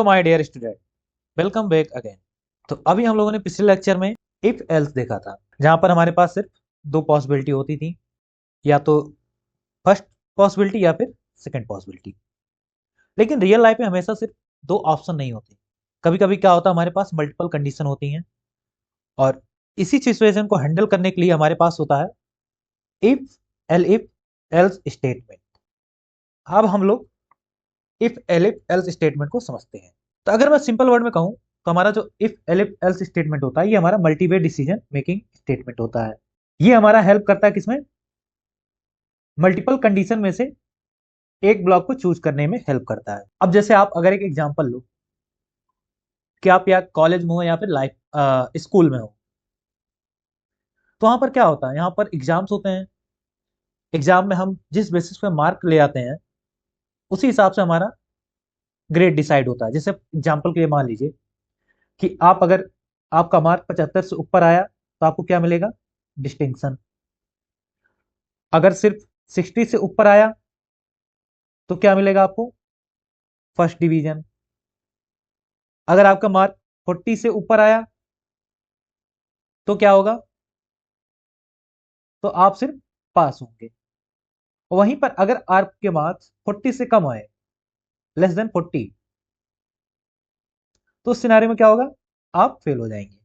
Hello my dear student, welcome back again. तो अभी हम लोगों ने पिछले लेक्चर में इफ एल्स देखा था, जहां पर हमारे पास सिर्फ दो पॉसिबिलिटी होती थी, या तो फर्स्ट पॉसिबिलिटी या फिर सेकंड पॉसिबिलिटी। लेकिन रियल लाइफ में हमेशा सिर्फ दो ऑप्शन नहीं होते। कभी कभी क्या होता है, हमारे पास मल्टीपल कंडीशन होती हैं, और इसी सिचुएशन को हैंडल करने के लिए हमारे पास होता है इफ एल्स स्टेटमेंट। अब हम लोग इफ एल्स स्टेटमेंट को समझते हैं। तो अगर मैं सिंपल वर्ड में कहूं, तो हमारा जो इफ एल्स स्टेटमेंट होता है, ये हमारा मल्टीवे डिसीजन मेकिंग स्टेटमेंट होता है। ये हमारा हेल्प करता है किसमें? मल्टीपल कंडीशन में से एक ब्लॉक को चूज करने में हेल्प करता है। अब जैसे आप अगर एक एग्जांपल लो कि आप या कॉलेज में हो या फिर लाइफ स्कूल में हो, तो वहां पर क्या होता है, यहाँ पर एग्जाम्स होते हैं। एग्जाम में हम जिस बेसिस पे मार्क ले आते हैं, उसी हिसाब से हमारा ग्रेड डिसाइड होता है। जैसे एग्जाम्पल के लिए मान लीजिए कि आप अगर आपका मार्क 75 से ऊपर आया, तो आपको क्या मिलेगा? डिस्टिंक्शन। अगर सिर्फ 60 से ऊपर आया, तो क्या मिलेगा आपको? First division. अगर आपका मार्क 40 से ऊपर आया, तो क्या होगा? तो आप सिर्फ पास होंगे। वहीं पर अगर आपके मार्क्स 40 से कम आए, लेस देन 40, तो उस सिनारी में क्या होगा? आप फेल हो जाएंगे।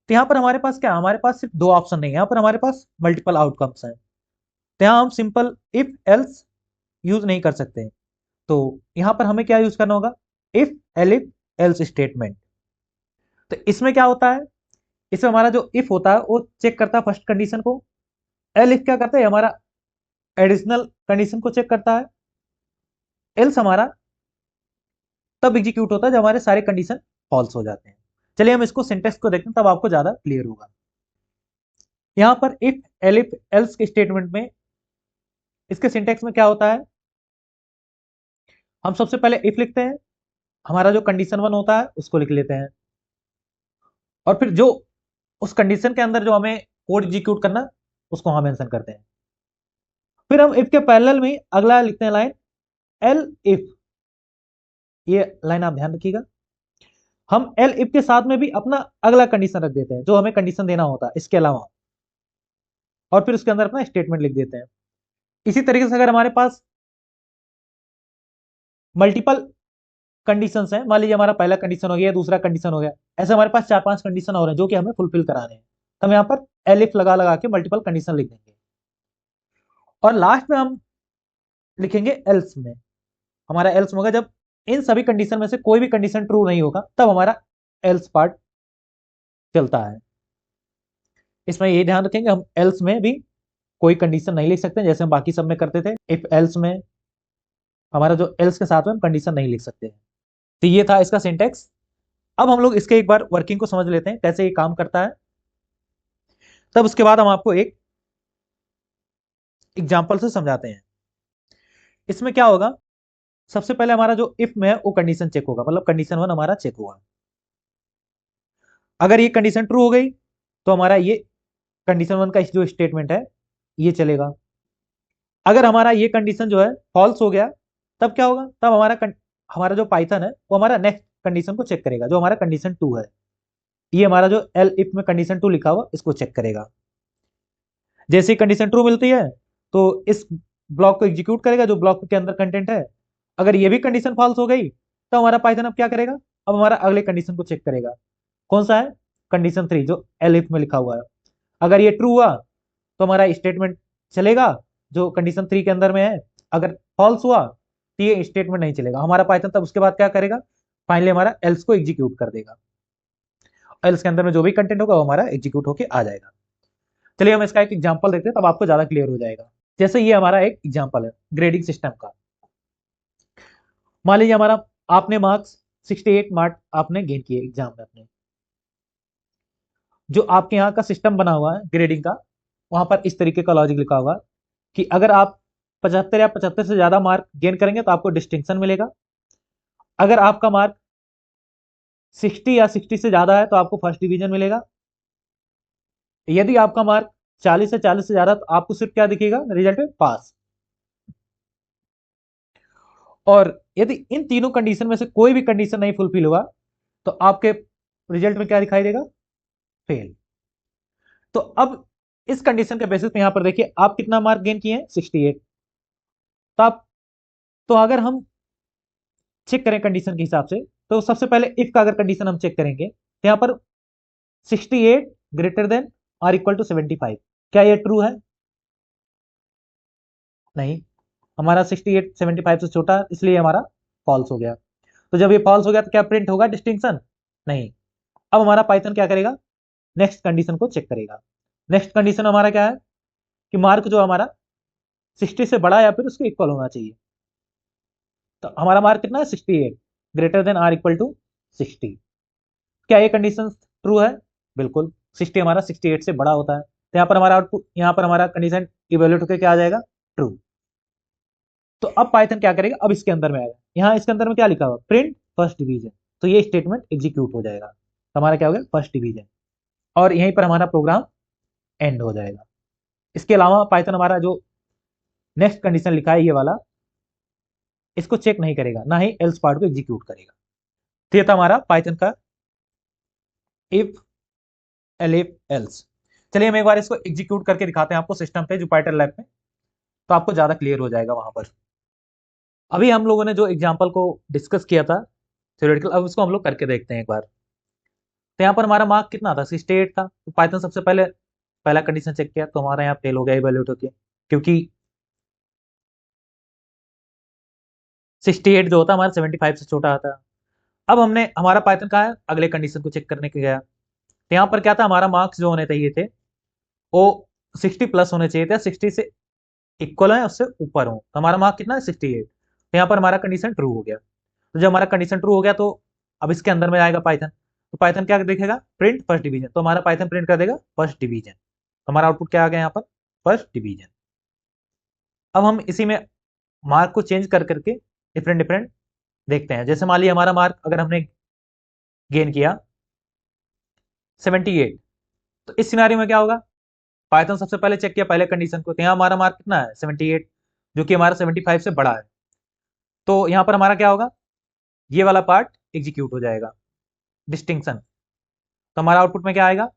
तो यहां पर हमारे पास क्या, हमारे पास सिर्फ दो ऑप्शन नहीं है, यहां पर हमारे पास मल्टीपल आउटकम्स हैं। तो यहां हम सिंपल इफ एल्स यूज नहीं कर सकते। तो यहां पर हमें क्या यूज करना होगा? If else statement. तो इसमें क्या होता है, इसमें हमारा जो इफ होता है वो चेक करता है फर्स्ट कंडीशन को। एल इफ क्या करता है, हमारा एडिशनल कंडीशन को चेक करता है। एल्स हमारा तब एग्जीक्यूट होता है जब हमारे सारे कंडीशन फॉल्स हो जाते हैं। चलिए हम इसको सिंटेक्स को देखते हैं, तब आपको ज्यादा क्लियर होगा। यहां पर इफ एल्स के स्टेटमेंट में, इसके सिंटेक्स में क्या होता है, हम सबसे पहले इफ लिखते हैं, हमारा जो कंडीशन वन होता है उसको लिख लेते हैं, और फिर जो उस कंडीशन के अंदर जो हमें कोड एग्जीक्यूट करना, उसको हम मेंशन करते हैं। फिर हम इफ के पैरेलल में अगला लिखते हैं लाइन एल इफ। ये लाइन आप ध्यान रखिएगा, हम एल इफ के साथ में भी अपना अगला कंडीशन रख देते हैं जो हमें कंडीशन देना होता है इसके अलावा, और फिर उसके अंदर अपना स्टेटमेंट लिख देते हैं। इसी तरीके से अगर हमारे पास मल्टीपल कंडीशंस हैं, मान लीजिए हमारा पहला कंडीशन हो गया, दूसरा कंडीशन हो गया, ऐसे हमारे पास 4-5 कंडीशन और हैं जो कि हमें फुलफिल कराने हैं, तो हम यहाँ पर एल इफ लगा लगा के मल्टीपल कंडीशन लिख देंगे, और लास्ट में हम लिखेंगे एल्स में। हमारा एल्स होगा जब इन सभी कंडीशन में से कोई भी कंडीशन ट्रू नहीं होगा, तब हमारा एल्स पार्ट चलता है। इसमें ये ध्यान रखेंगे, हम एल्स में भी कोई कंडीशन नहीं लिख सकते जैसे हम बाकी सब में करते थे। इफ एल्स में हमारा जो एल्स के साथ में हम कंडीशन नहीं लिख सकते हैं। तो ये था इसका सिंटेक्स। अब हम लोग इसके एक बार वर्किंग को समझ लेते हैं, कैसे ये काम करता है। तब उसके बाद हम आपको एक एग्जाम्पल से समझाते हैं। इसमें क्या होगा, सबसे पहले हमारा जो इफ में है वो कंडीशन चेक होगा, मतलब कंडीशन वन हमारा चेक होगा। अगर ये कंडीशन ट्रू हो गई, तो हमारा ये कंडीशन वन का जो स्टेटमेंट है ये चलेगा। अगर हमारा ये कंडीशन जो है फॉल्स हो गया, तब क्या होगा, तब हमारा जो पाइथन है वो हमारा नेक्स्ट कंडीशन को चेक करेगा जो हमारा कंडीशन टू है। ये हमारा जो एल इफ में कंडीशन टू लिखा हुआ इसको चेक करेगा। जैसे ही कंडीशन ट्रू मिलती है, तो इस ब्लॉक को एग्जीक्यूट करेगा जो ब्लॉक के अंदर कंटेंट है। अगर ये भी कंडीशन फॉल्स हो गई, तो हमारा पाइथन अब क्या करेगा, अब हमारा अगले कंडीशन को चेक करेगा। कौन सा है? कंडीशन थ्री जो एल इफ में लिखा हुआ है। अगर ये ट्रू हुआ, तो हमारा स्टेटमेंट चलेगा जो कंडीशन थ्री के अंदर में है। अगर फॉल्स हुआ, तो ये स्टेटमेंट नहीं चलेगा। हमारा पाइथन तब उसके बाद क्या करेगा, फाइनली हमारा एल्स को एग्जीक्यूट कर देगा। एल्स के अंदर में जो भी कंटेंट होगा वो हमारा एग्जीक्यूट होकर आ जाएगा। चलिए हम इसका एक एग्जांपल देखते हैं, तब आपको ज्यादा क्लियर हो जाएगा। जैसे ये हमारा एक एग्जांपल है ग्रेडिंग सिस्टम का। मान लीजिए हमारा, आपने मार्क्स 68 मार्क्स आपने गेन किए एग्जाम में अपने। जो आपके यहाँ का सिस्टम बना हुआ है ग्रेडिंग का, वहां पर इस तरीके का लॉजिक लिखा होगा कि अगर आप 75 या 75 से ज्यादा मार्क गेन करेंगे तो आपको डिस्टिंक्शन मिलेगा। अगर आपका मार्क 60 या 60 से ज्यादा है तो आपको फर्स्ट डिवीजन मिलेगा। यदि आपका मार्क 40 से ज्यादा, तो आपको सिर्फ क्या दिखेगा रिजल्ट में? पास। और यदि इन तीनों कंडीशन में से कोई भी कंडीशन नहीं फुलफिल हुआ तो आपके रिजल्ट में क्या दिखाई देगा? फेल। तो अब इस कंडीशन के बेसिस पे यहां पर देखिए आप कितना मार्क गेन किए हैं? 68। तो आप तो अगर हम चेक करें कंडीशन के हिसाब से, तो सबसे पहले इफ का अगर कंडीशन हम चेक करेंगे तो यहां पर 68 greater than or equal to 75, क्या ये ट्रू है? नहीं, हमारा 68 75 से छोटा है, इसलिए हमारा फॉल्स हो गया। तो जब ये फॉल्स हो गया तो क्या प्रिंट होगा डिस्टिंक्शन? नहीं। अब हमारा पाइथन क्या करेगा? नेक्स्ट कंडीशन को चेक करेगा। नेक्स्ट कंडीशन हमारा क्या है कि मार्क जो हमारा 60 से बड़ा या फिर उसके इक्वल होना चाहिए। तो हमारा मार्क कितना है? 68 greater than or equal to 60। क्या ये कंडीशन ट्रू है? बिल्कुल, 60 हमारा 68 से बड़ा होता है, तो यहाँ पर हमारा आउटपुट, यहाँ पर हमारा कंडीशन इवेल्यूट होकर क्या आ जाएगा? ट्रू। तो अब पाइथन क्या करेगा? अब इसके अंदर में आएगा, यहाँ इसके अंदर में क्या लिखा हुआ? Print first division. तो ये स्टेटमेंट एग्जीक्यूट हो जाएगा, तो हमारा क्या हो गया? First division. और यहीं पर हमारा प्रोग्राम एंड हो जाएगा। इसके अलावा पाइथन हमारा जो नेक्स्ट कंडीशन लिखा है ये वाला, इसको चेक नहीं करेगा, ना ही एल्स पार्ट को एग्जीक्यूट करेगा। तो ये था हमारा पाइथन का इफ एलिफ एल्स। चलिए हम एक बार इसको एग्जीक्यूट करके दिखाते हैं आपको सिस्टम पे, जुपिटर लैब में, तो आपको ज्यादा क्लियर हो जाएगा वहां पर। अभी हम लोगों ने जो एग्जांपल को डिस्कस किया था थ्योरेटिकल, अब उसको हम लोग करके देखते हैं एक बार। तो यहाँ पर हमारा मार्क कितना था? 68 था। तो पाइथन सबसे पहले पहला कंडीशन चेक किया, तो हमारा यहाँ फेल हो गया इवैल्यूएट होके, क्योंकि 68 जो होता है हमारा 75 से छोटा आता है। अब हमने हमारा पाइथन का है अगले कंडीशन को चेक करने के गया, तो यहाँ पर क्या था? हमारा मार्क्स जो होने चाहिए थे वो 60 प्लस होने चाहिए थे, 60 से इक्वल है उससे ऊपर हो। तो हमारा मार्क कितना है? 68। तो यहाँ पर हमारा कंडीशन ट्रू हो गया। तो जब हमारा कंडीशन ट्रू हो गया तो अब इसके अंदर में आएगा पाइथन। तो पाइथन क्या देखेगा? Print first division. तो हमारा पाइथन प्रिंट कर देगा फर्स्ट डिवीजन। तो हमारा आउटपुट क्या आ गया यहाँ पर? First division. अब हम इसी में मार्क को चेंज कर करके डिफरेंट डिफरेंट देखते हैं। जैसे मान लीजिए हमारा मार्क अगर हमने गेन किया 78, तो इस सिनारियो में क्या होगा? पाइथन सबसे पहले चेक किया पहले कंडीशन को, तो यहाँ हमारा मार्क कितना है? 78, जो कि हमारा 75 से बड़ा है। तो यहाँ पर हमारा क्या होगा? ये वाला पार्ट एग्जीक्यूट हो जाएगा, डिस्टिंक्शन। तो हमारा आउटपुट में क्या आएगा?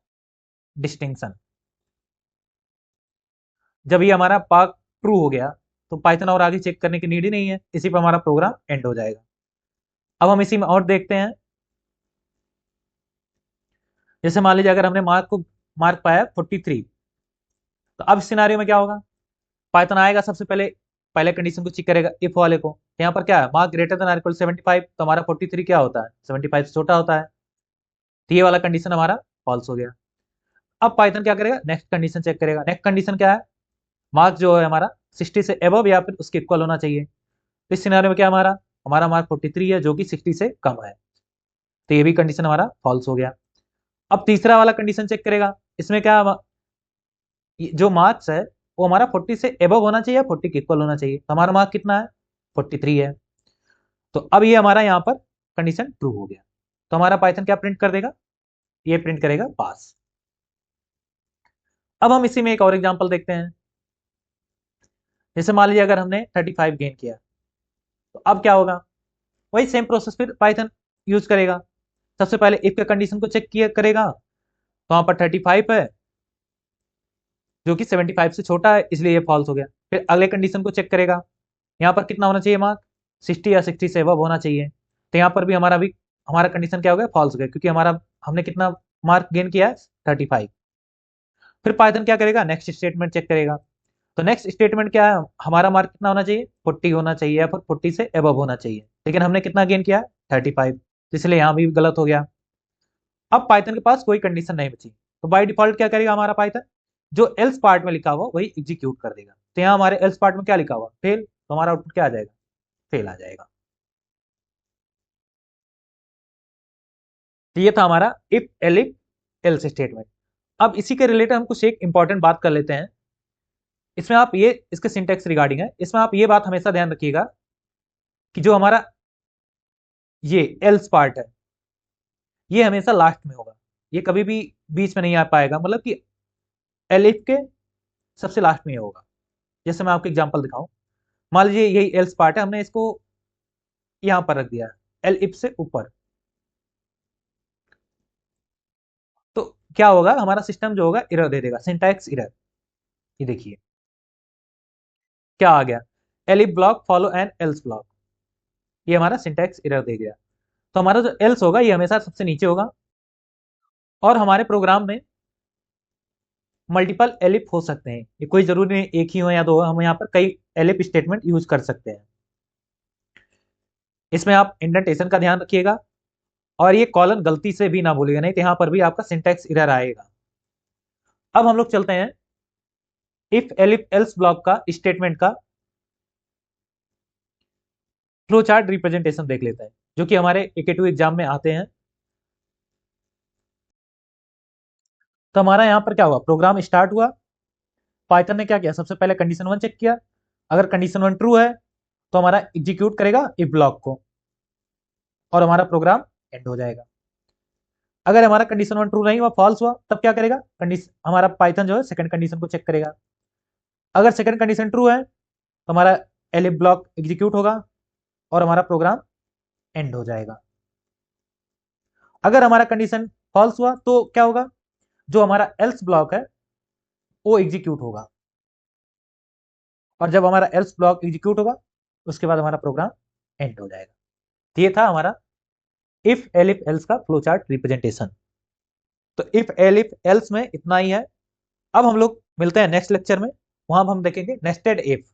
डिस्टिंक्शन। जब ये हमारा पार्ट ट्रू हो गया तो पाइथन और आगे चेक करने की नीड ही नहीं है, इसी पर हमारा प्रोग्राम एंड हो जाएगा। अब हम इसी में और देखते हैं। जैसे मान लीजिए अगर हमने मार्क पाया 43, तो अब इस सिनारियो में क्या होगा? पाइथन आएगा सबसे पहले पहले कंडीशन को चेक करेगा इफ वाले को। यहाँ पर क्या है? Mark greater than or equal 75, तो हमारा 43 क्या होता है? 75 से छोटा होता है। तो ये वाला कंडीशन हमारा फॉल्स हो गया। अब पाइथन क्या करेगा? नेक्स्ट कंडीशन चेक करेगा। नेक्स्ट कंडीशन क्या है? मार्क जो है हमारा 60 से एबव या फिर उसके इक्वल होना चाहिए। तो इस सिनारियो में क्या हमारा हमारा मार्क 43 है, जो कि 60 से कम है। तो ये भी कंडीशन हमारा फॉल्स हो गया। अब तीसरा वाला कंडीशन चेक करेगा। इसमें क्या जो मार्क्स है वो हमारा 40 से एबव होना चाहिए या 40 के इक्वल होना चाहिए। तो हमारा मार्क कितना है? 43 है। तो अब ये हमारा यहाँ पर कंडीशन ट्रू हो गया। तो हमारा पाइथन क्या प्रिंट कर देगा? ये प्रिंट करेगा पास। अब हम इसी में एक और एग्जांपल देखते हैं। जैसे मान लीजिए अगर हमने 35 गेन किया, तो अब क्या होगा? वही सेम प्रोसेस फिर पाइथन यूज करेगा। सबसे पहले इफ के कंडीशन को चेक किया करेगा, तो वहां पर 35 है, जो कि 75 से छोटा है, इसलिए ये फॉल्स हो गया। फिर अगले कंडीशन को चेक करेगा, यहाँ पर कितना होना चाहिए मार्क? 60 या 60 से अबव होना चाहिए। तो यहाँ पर भी हमारा कंडीशन क्या हो गया? फॉल्स हो गया, क्योंकि हमने कितना मार्क गेन किया है? 35। फिर पाइथन क्या करेगा? नेक्स्ट स्टेटमेंट चेक करेगा। तो नेक्स्ट स्टेटमेंट क्या है? हमारा मार्क कितना होना चाहिए? 40 होना चाहिए या फिर 40 से अबव होना चाहिए, लेकिन हमने कितना गेन किया? 35, इसलिए यहाँ भी गलत हो गया। अब पाइथन के पास कोई कंडीशन नहीं बची, तो बाय डिफॉल्ट क्या करेगा हमारा पाइथन? जो एल्स पार्ट में लिखा हुआ वही एग्जीक्यूट कर देगा। तो यहाँ हमारे एल्स पार्ट में क्या लिखा हुआ? फेल। तो हमारा आउटपुट क्या आ जाएगा? फेल आ जाएगा। तो ये था हमारा इफ एलिफ एल्स स्टेटमेंट। अब इसी के रिलेटेड हम कुछ एक इंपॉर्टेंट बात कर लेते हैं। इसमें आप ये इसके सिंटेक्स रिगार्डिंग है, इसमें आप ये बात हमेशा ध्यान रखिएगा कि जो हमारा ये एल्स पार्ट है ये हमेशा लास्ट में होगा, ये कभी भी बीच में नहीं आ पाएगा, मतलब कि एलिफ के सबसे लास्ट में ही होगा। जैसे मैं आपको एग्जांपल दिखाऊं, मान लीजिए यही एल्स पार्ट है, हमने इसको यहां पर रख दिया एल इफ से ऊपर, तो क्या होगा, हमारा सिस्टम जो होगा एरर दे देगा, सिंटैक्स एरर। ये देखिए क्या आ गया, elif block follow an else block, ये हमारा सिंटैक्स एरर दे गया। तो हमारा जो एल्स होगा ये हमेशा सबसे नीचे होगा, और हमारे प्रोग्राम में मल्टीपल एलिफ हो सकते हैं, ये कोई जरूरी नहीं एक ही हो या दो, हम यहाँ पर कई एलिफ स्टेटमेंट यूज कर सकते हैं। इसमें आप इंडेंटेशन का ध्यान रखिएगा, और ये कॉलन गलती से भी ना भूलिएगा, नहीं तो यहाँ पर भी आपका सिंटैक्स एरर आएगा। अब हम लोग चलते हैं इफ एलिफ एल्स ब्लॉक का स्टेटमेंट का फ्लो चार्ट रिप्रेजेंटेशन देख लेते हैं, जो कि हमारे AK2 एग्जाम में आते हैं। तो हमारा यहाँ पर क्या हुआ, प्रोग्राम स्टार्ट हुआ, पाइथन ने क्या किया, सबसे पहले कंडीशन 1 चेक किया, अगर कंडीशन 1 ट्रू है तो हमारा एग्जीक्यूट करेगा इफ ब्लॉक को, और हमारा प्रोग्राम एंड हो जाएगा। अगर हमारा कंडीशन 1 ट्रू नहीं हुआ, फॉल्स हुआ, तब क्या करेगा, कंडीशन हमारा पाइथन जो है सेकंड कंडीशन को चेक करेगा। अगर सेकंड कंडीशन ट्रू है तो हमारा एलिफ ब्लॉक एग्जीक्यूट होगा और हमारा प्रोग्राम एंड हो जाएगा। अगर हमारा कंडीशन फॉल्स हुआ तो क्या होगा, जो हमारा एल्स ब्लॉक है वो एग्जीक्यूट होगा, और जब हमारा एल्स ब्लॉक एग्जीक्यूट होगा उसके बाद हमारा प्रोग्राम एंड हो जाएगा। तो ये था हमारा इफ एलिफ एल्स का फ्लो चार्ट रिप्रेजेंटेशन। तो इफ एलिफ एल्स में इतना ही है। अब हम लोग मिलते हैं नेक्स्ट लेक्चर में, वहां हम देखेंगे नेस्टेड इफ।